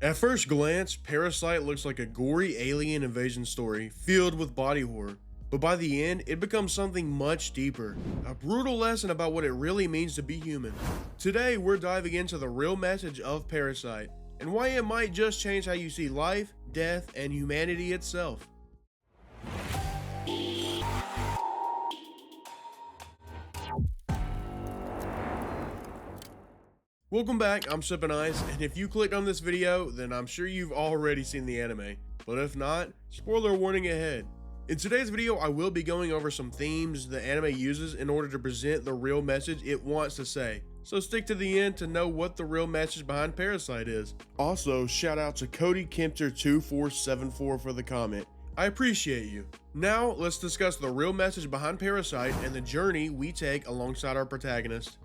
At first glance, Parasyte looks like a gory alien invasion story filled with body horror, but by the end, it becomes something much deeper, a brutal lesson about what it really means to be human. Today, we're diving into the real message of Parasyte, and why it might just change how you see life, death, and humanity itself. Welcome back, I'm Sippin, and if you clicked on this video, then I'm sure you've already seen the anime. But if not, spoiler warning ahead. In today's video, I will be going over some themes the anime uses in order to present the real message it wants to say. So stick to the end to know what the real message behind Parasyte is. Also, shout out to Cody Kempter2474 for the comment. I appreciate you. Now, let's discuss the real message behind Parasyte and the journey we take alongside our protagonist.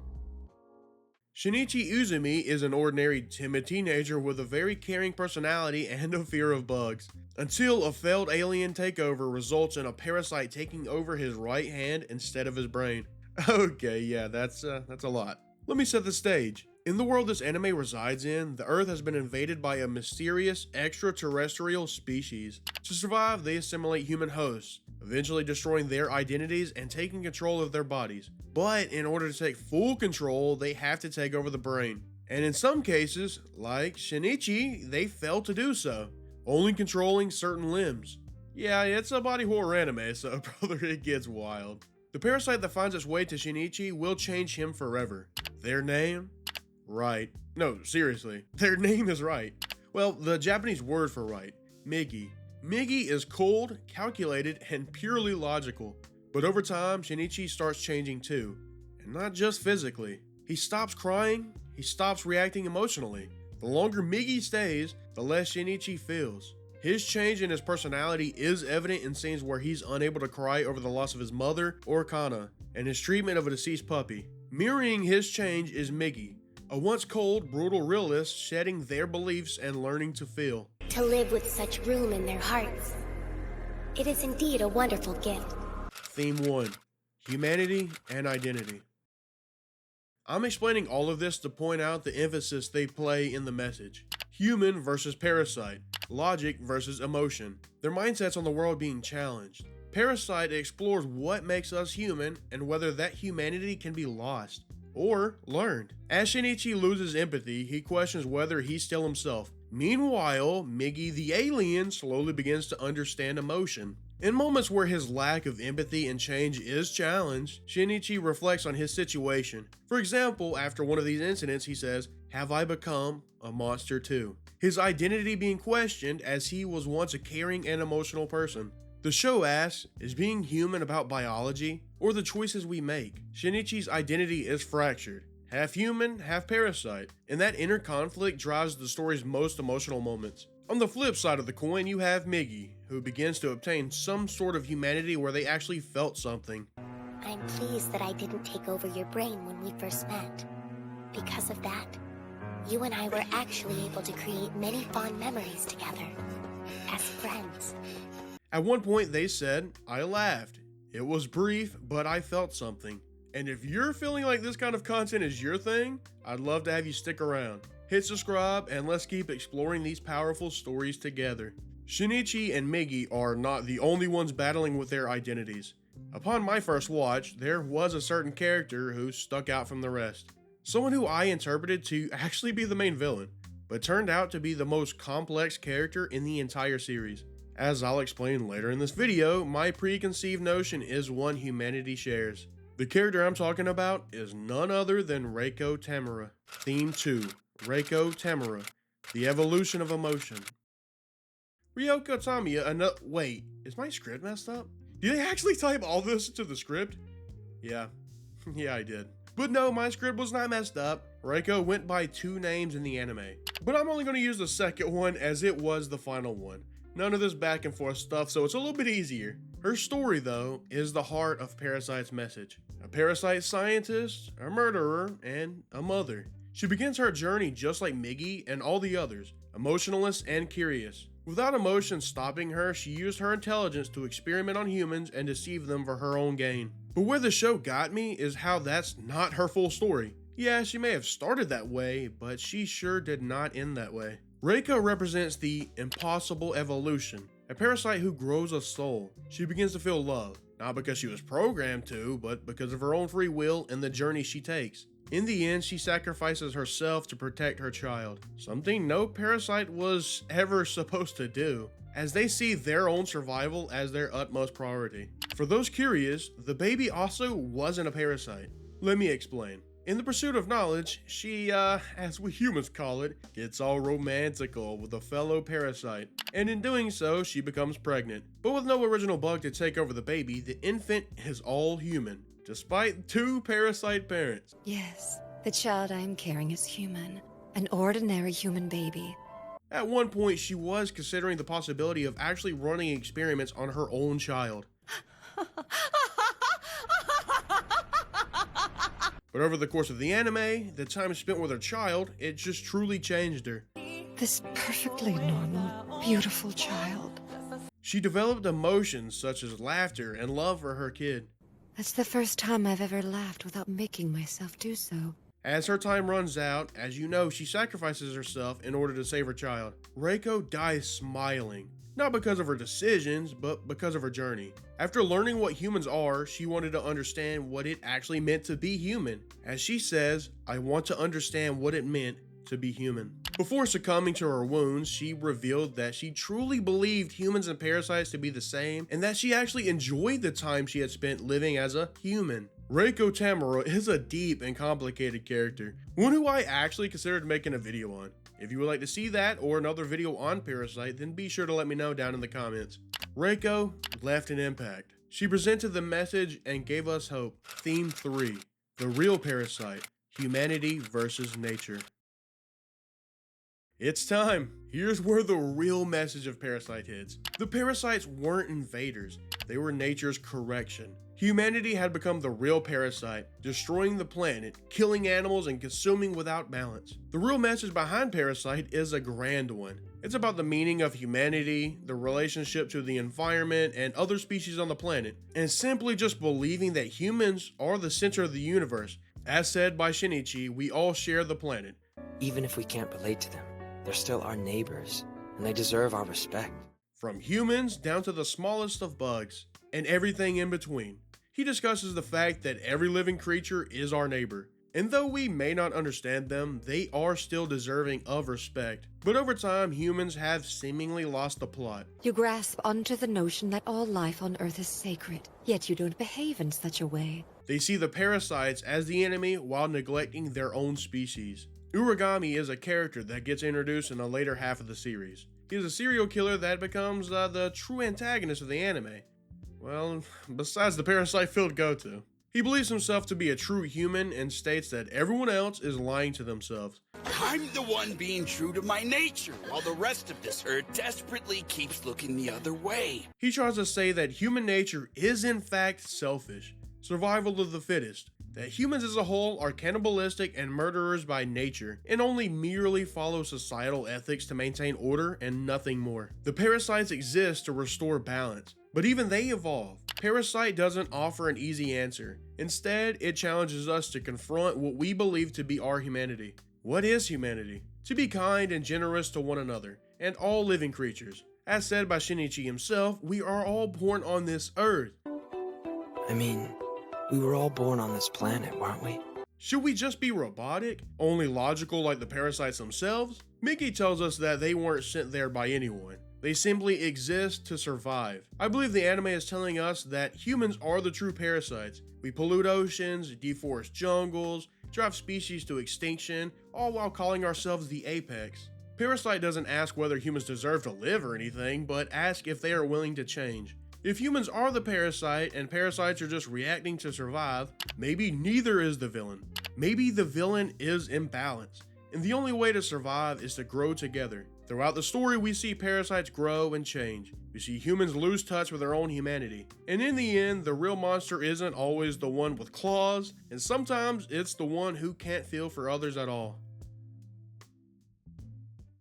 Shinichi Uzumi is an ordinary, timid teenager with a very caring personality and a fear of bugs, until a failed alien takeover results in a parasite taking over his right hand instead of his brain. Okay, yeah, that's a lot. Let me set the stage. In the world this anime resides in, the Earth has been invaded by a mysterious extraterrestrial species. To survive, they assimilate human hosts, eventually destroying their identities and taking control of their bodies. But in order to take full control, they have to take over the brain. And in some cases, like Shinichi, they fail to do so, only controlling certain limbs. Yeah, it's a body horror anime, so brother, it gets wild. The parasite that finds its way to Shinichi will change him forever. Their name? Right. No, seriously. Their name is right. Well, the Japanese word for right, Migi. Migi is cold, calculated, and purely logical. But over time, Shinichi starts changing too. And not just physically. He stops crying, he stops reacting emotionally. The longer Migi stays, the less Shinichi feels. His change in his personality is evident in scenes where he's unable to cry over the loss of his mother or Kana, and his treatment of a deceased puppy. Mirroring his change is Migi, a once cold, brutal realist shedding their beliefs and learning to feel. To live with such room in their hearts. It is indeed a wonderful gift. Theme 1. Humanity and Identity. I'm explaining all of this to point out the emphasis they play in the message. Human versus parasite. Logic versus emotion. Their mindsets on the world being challenged. Parasyte explores what makes us human and whether that humanity can be lost or learned. As Shinichi loses empathy, he questions whether he's still himself. Meanwhile, Migi the alien slowly begins to understand emotion. In moments where his lack of empathy and change is challenged, Shinichi reflects on his situation. For example, after one of these incidents, he says, "Have I become a monster too?" His identity being questioned as he was once a caring and emotional person. The show asks, is being human about biology or the choices we make? Shinichi's identity is fractured, half human, half parasite, and that inner conflict drives the story's most emotional moments. On the flip side of the coin, you have Migi, who begins to obtain some sort of humanity where they actually felt something. I'm pleased that I didn't take over your brain when we first met. Because of that, you and I were actually able to create many fond memories together, as friends. At one point they said, I laughed. It was brief, but I felt something. And if you're feeling like this kind of content is your thing, I'd love to have you stick around. Hit subscribe and let's keep exploring these powerful stories together. Shinichi and Migi are not the only ones battling with their identities. Upon my first watch, there was a certain character who stuck out from the rest. Someone who I interpreted to actually be the main villain, but turned out to be the most complex character in the entire series. As I'll explain later in this video, my preconceived notion is one humanity shares. The character I'm talking about is none other than Reiko Tamura. Theme 2. Reiko Tamura. The Evolution of Emotion. Reiko Tamura, wait, is my script messed up? Did they actually type all this into the script? Yeah, I did. But no, my script was not messed up. Reiko went by 2 names in the anime. But I'm only going to use the second one as it was the final one. None of this back and forth stuff, so it's a little bit easier. Her story, though, is the heart of Parasyte's message. A parasite scientist, a murderer, and a mother. She begins her journey just like Migi and all the others, emotionless and curious. Without emotion stopping her, she used her intelligence to experiment on humans and deceive them for her own gain. But where the show got me is how that's not her full story. Yeah, she may have started that way, but she sure did not end that way. Reiko represents the impossible evolution, a parasite who grows a soul. She begins to feel love, not because she was programmed to, but because of her own free will and the journey she takes. In the end, she sacrifices herself to protect her child, something no parasite was ever supposed to do, as they see their own survival as their utmost priority. For those curious, the baby also wasn't a parasite. Let me explain. In the pursuit of knowledge, she, as we humans call it, gets all romantical with a fellow parasite. And in doing so, she becomes pregnant. But with no original bug to take over the baby, the infant is all human, despite 2 parasite parents. Yes, the child I am carrying is human. An ordinary human baby. At one point, she was considering the possibility of actually running experiments on her own child. But over the course of the anime, the time spent with her child, it just truly changed her. This perfectly normal, beautiful child. She developed emotions such as laughter and love for her kid. That's the first time I've ever laughed without making myself do so. As her time runs out, as you know, she sacrifices herself in order to save her child. Reiko dies smiling, not because of her decisions, but because of her journey. After learning what humans are, she wanted to understand what it actually meant to be human. As she says, "I want to understand what it meant to be human." Before succumbing to her wounds, she revealed that she truly believed humans and parasites to be the same, and that she actually enjoyed the time she had spent living as a human. Reiko Tamura is a deep and complicated character, one who I actually considered making a video on. If you would like to see that or another video on Parasyte, then be sure to let me know down in the comments. Reiko left an impact. She presented the message and gave us hope. Theme 3, the real parasite, humanity versus nature. It's time. Here's where the real message of Parasyte hits. The parasites weren't invaders, they were nature's correction. Humanity had become the real parasite, destroying the planet, killing animals, and consuming without balance. The real message behind Parasyte is a grand one. It's about the meaning of humanity, the relationship to the environment and other species on the planet, and simply just believing that humans are the center of the universe. As said by Shinichi, we all share the planet. Even if we can't relate to them, they're still our neighbors, and they deserve our respect. From humans down to the smallest of bugs, and everything in between. He discusses the fact that every living creature is our neighbor, and though we may not understand them, they are still deserving of respect. But over time, humans have seemingly lost the plot. You grasp onto the notion that all life on Earth is sacred, yet you don't behave in such a way. They see the parasites as the enemy while neglecting their own species. Uragami is a character that gets introduced in the later half of the series. He is a serial killer that becomes the true antagonist of the anime. Well, besides the parasite-filled Goto. He believes himself to be a true human and states that everyone else is lying to themselves. I'm the one being true to my nature, while the rest of this herd desperately keeps looking the other way. He tries to say that human nature is in fact selfish, survival of the fittest, that humans as a whole are cannibalistic and murderers by nature, and only merely follow societal ethics to maintain order and nothing more. The parasites exist to restore balance, but even they evolve. Parasyte doesn't offer an easy answer. Instead, it challenges us to confront what we believe to be our humanity. What is humanity? To be kind and generous to one another, and all living creatures. As said by Shinichi himself, we are all born on this earth. I mean, we were all born on this planet, weren't we? Should we just be robotic? Only logical like the parasites themselves? Migi tells us that they weren't sent there by anyone. They simply exist to survive. I believe the anime is telling us that humans are the true parasites. We pollute oceans, deforest jungles, drive species to extinction, all while calling ourselves the apex. Parasyte doesn't ask whether humans deserve to live or anything, but ask if they are willing to change. If humans are the parasite and parasites are just reacting to survive, maybe neither is the villain. Maybe the villain is imbalance, and the only way to survive is to grow together. Throughout the story, we see parasites grow and change. We see humans lose touch with their own humanity. And in the end, the real monster isn't always the one with claws, and sometimes it's the one who can't feel for others at all.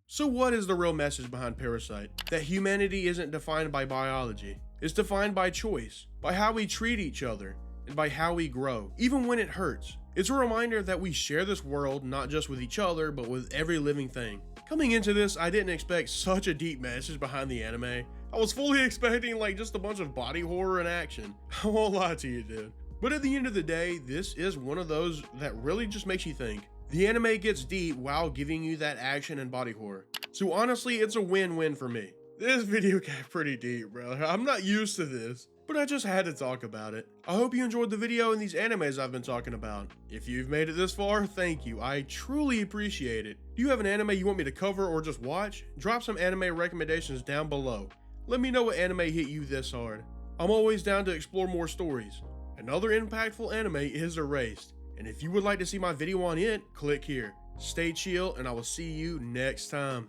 So what is the real message behind Parasyte? That humanity isn't defined by biology. It's defined by choice, by how we treat each other, and by how we grow, even when it hurts. It's a reminder that we share this world not just with each other, but with every living thing. Coming into this, I didn't expect such a deep message behind the anime. I was fully expecting like just a bunch of body horror and action. I won't lie to you, dude. But at the end of the day, this is one of those that really just makes you think. The anime gets deep while giving you that action and body horror. So honestly, it's a win-win for me. This video got pretty deep, bro. I'm not used to this, but I just had to talk about it. I hope you enjoyed the video and these animes I've been talking about. If you've made it this far, thank you. I truly appreciate it. Do you have an anime you want me to cover or just watch? Drop some anime recommendations down below. Let me know what anime hit you this hard. I'm always down to explore more stories. Another impactful anime is Erased, and if you would like to see my video on it, click here. Stay chill, and I will see you next time.